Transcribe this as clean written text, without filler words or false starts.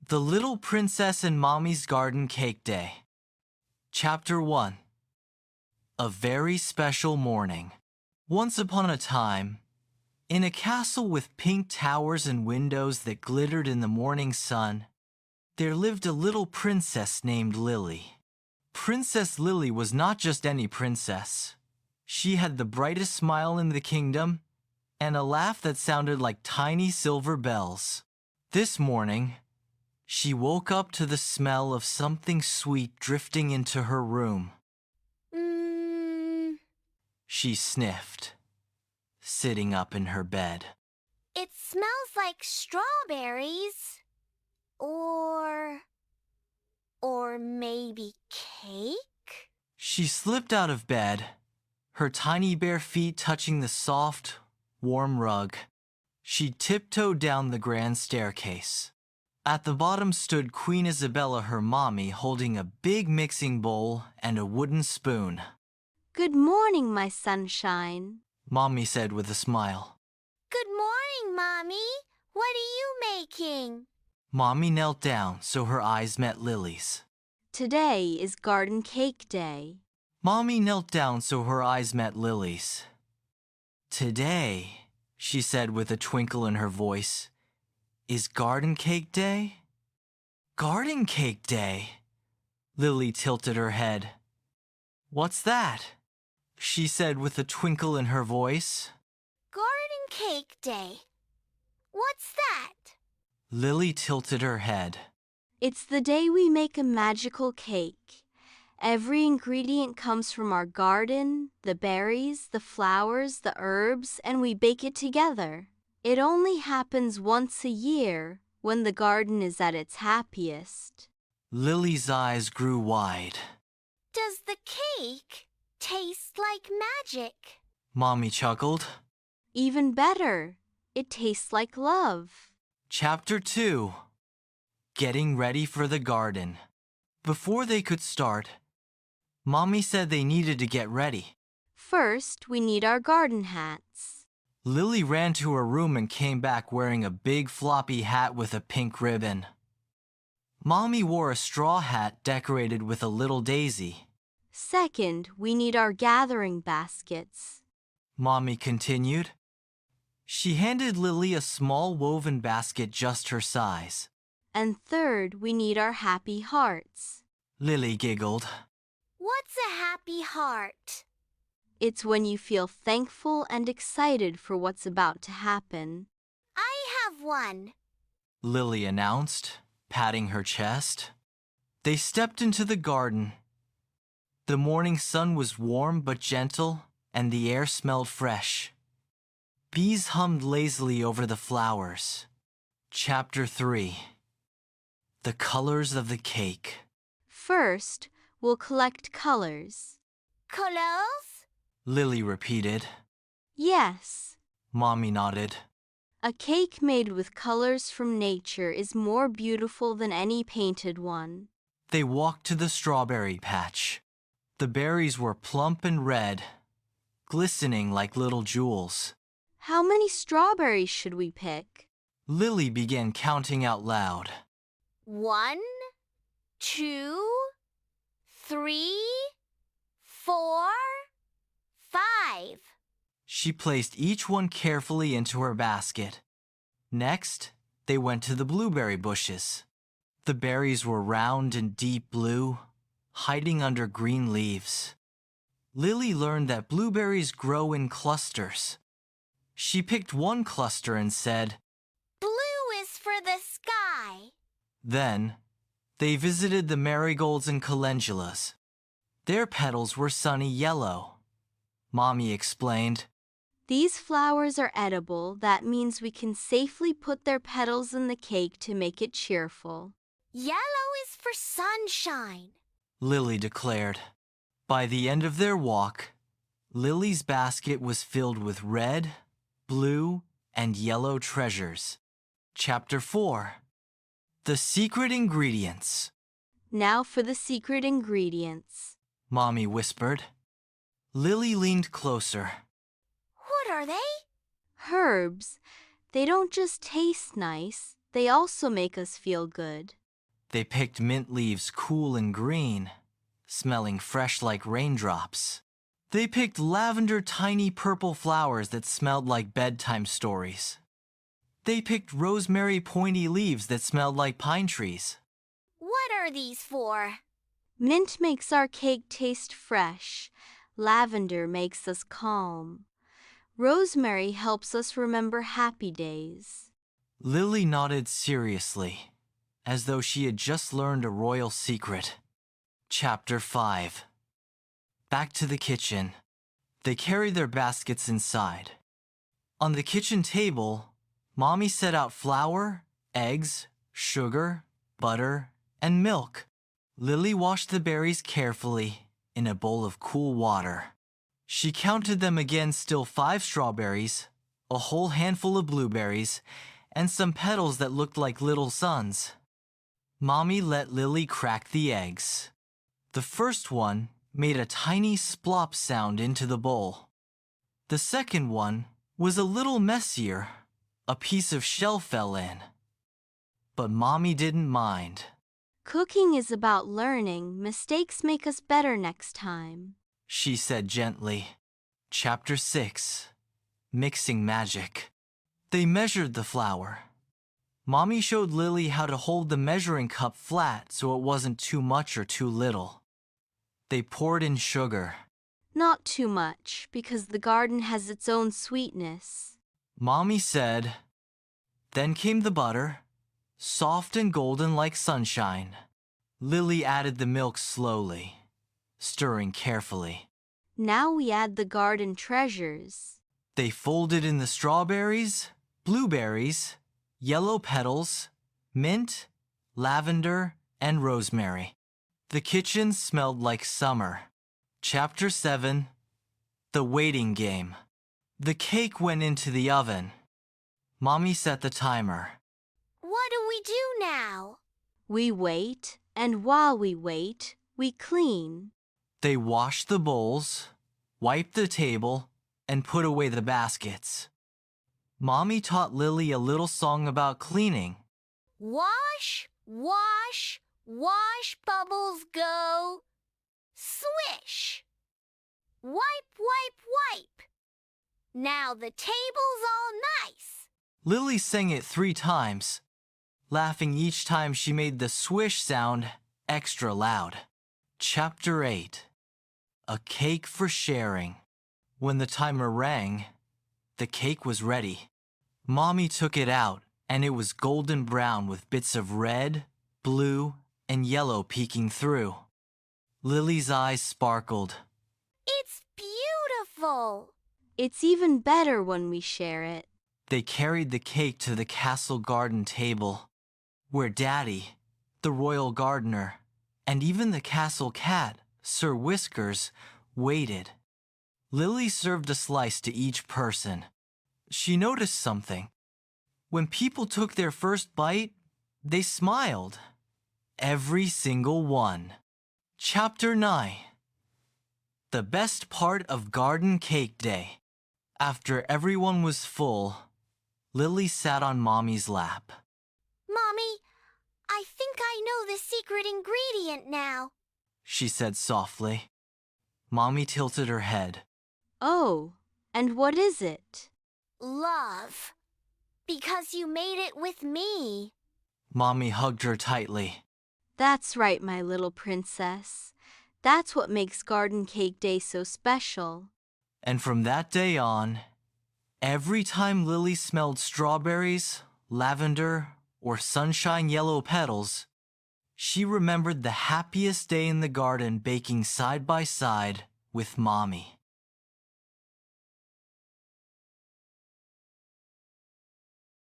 The Little Princess and Mommy's Garden Cake Day. Chapter 1. A very special morning. Once upon a time, in a castle with pink towers and windows that glittered in the morning sun, there lived a little princess named Lily. Princess Lily was not just any princess. She had the brightest smile in the kingdom and a laugh that sounded like tiny silver bells. This morning, she woke up to the smell of something sweet drifting into her room. She sniffed, sitting up in her bed. It smells like strawberries. Or maybe cake? She slipped out of bed, her tiny bare feet touching the soft, warm rug. She tiptoed down the grand staircase. At the bottom stood Queen Isabella, her mommy, holding a big mixing bowl and a wooden spoon. "Good morning, my sunshine," Mommy said with a smile. Good morning, Mommy. What are you making? Mommy knelt down so her eyes met Lily's. "Today is Garden Cake Day." Mommy knelt down so her eyes met Lily's. Today, she said with a twinkle in her voice, is Garden Cake Day? Garden Cake Day? Lily tilted her head. What's that? She said with a twinkle in her voice. Garden Cake Day. What's that? Lily tilted her head. It's the day we make a magical cake. Every ingredient comes from our garden, the berries, the flowers, the herbs, and we bake it together. It only happens once a year, when the garden is at its happiest. Lily's eyes grew wide. Does the cake taste like magic? Mommy chuckled. Even better, it tastes like love. Chapter 2. Getting ready for the garden. Before they could start, Mommy said they needed to get ready. First, we need our garden hats. Lily ran to her room and came back wearing a big floppy hat with a pink ribbon. Mommy wore a straw hat decorated with a little daisy. Second, we need our gathering baskets. Mommy continued. She handed Lily a small woven basket just her size. And third, we need our happy hearts. Lily giggled. What's a happy heart? It's when you feel thankful and excited for what's about to happen. I have one. Lily announced, patting her chest. They stepped into the garden. The morning sun was warm but gentle, and the air smelled fresh. Bees hummed lazily over the flowers. Chapter 3. The colors of the cake. First, we'll collect colors. Colors? Lily repeated. Yes. Mommy nodded. A cake made with colors from nature is more beautiful than any painted one. They walked to the strawberry patch. The berries were plump and red, glistening like little jewels. How many strawberries should we pick? Lily began counting out loud. 1, 2, 3, 4, 5. She placed each one carefully into her basket. Next, they went to the blueberry bushes. The berries were round and deep blue, hiding under green leaves. Lily learned that blueberries grow in clusters. She picked one cluster and said, Blue is for the sky. Then, they visited the marigolds and calendulas. Their petals were sunny yellow. Mommy explained. These flowers are edible. That means we can safely put their petals in the cake to make it cheerful. Yellow is for sunshine. Lily declared. By the end of their walk, Lily's basket was filled with red, blue, and yellow treasures. Chapter 4. The secret ingredients. Now for the secret ingredients. Mommy whispered. Lily leaned closer. What are they? Herbs. They don't just taste nice, they also make us feel good. They picked mint leaves cool and green, smelling fresh like raindrops. They picked lavender tiny purple flowers that smelled like bedtime stories. They picked rosemary pointy leaves that smelled like pine trees. What are these for? Mint makes our cake taste fresh. Lavender makes us calm. Rosemary helps us remember happy days. Lily nodded seriously, as though she had just learned a royal secret. Chapter 5. Back to the kitchen. They carried their baskets inside. On the kitchen table, Mommy set out flour, eggs, sugar, butter, and milk. Lily washed the berries carefully in a bowl of cool water. She counted them again, still 5 strawberries, a whole handful of blueberries, and some petals that looked like little suns. Mommy let Lily crack the eggs. The first one made a tiny splop sound into the bowl. The second one was a little messier. A piece of shell fell in. But Mommy didn't mind. Cooking is about learning. Mistakes make us better next time, She said gently. Chapter 6. Mixing Magic. They measured the flour. Mommy showed Lily how to hold the measuring cup flat so it wasn't too much or too little. They poured in sugar. Not too much, because the garden has its own sweetness. Mommy said. Then came the butter, soft and golden like sunshine. Lily added the milk slowly, stirring carefully. Now we add the garden treasures. They folded in the strawberries, blueberries, yellow petals, mint, lavender, and rosemary. The kitchen smelled like summer. Chapter 7. The Waiting Game. The cake went into the oven. Mommy set the timer. What do we do now? We wait, and while we wait, we clean. They washed the bowls, wiped the table, and put away the baskets. Mommy taught Lily a little song about cleaning. Wash, wash, wash, bubbles go. Swish. Wipe, wipe, wipe. Now the table's all nice. Lily sang it 3 times, laughing each time she made the swish sound extra loud. Chapter 8. A Cake for Sharing. When the timer rang, the cake was ready. Mommy took it out, and it was golden brown with bits of red, blue, and yellow peeking through. Lily's eyes sparkled. It's beautiful. It's even better when we share it. They carried the cake to the castle garden table, where Daddy, the royal gardener, and even the castle cat, Sir Whiskers, waited. Lily served a slice to each person. She noticed something. When people took their first bite, they smiled. Every single one. Chapter 9. The best part of Garden Cake Day. After everyone was full, Lily sat on Mommy's lap. Mommy, I think I know the secret ingredient now. She said softly. Mommy tilted her head. Oh, and what is it? Love. Because you made it with me. Mommy hugged her tightly. That's right, my little princess. That's what makes Garden Cake Day so special. And from that day on, every time Lily smelled strawberries, lavender, or sunshine yellow petals, she remembered the happiest day in the garden baking side by side with Mommy.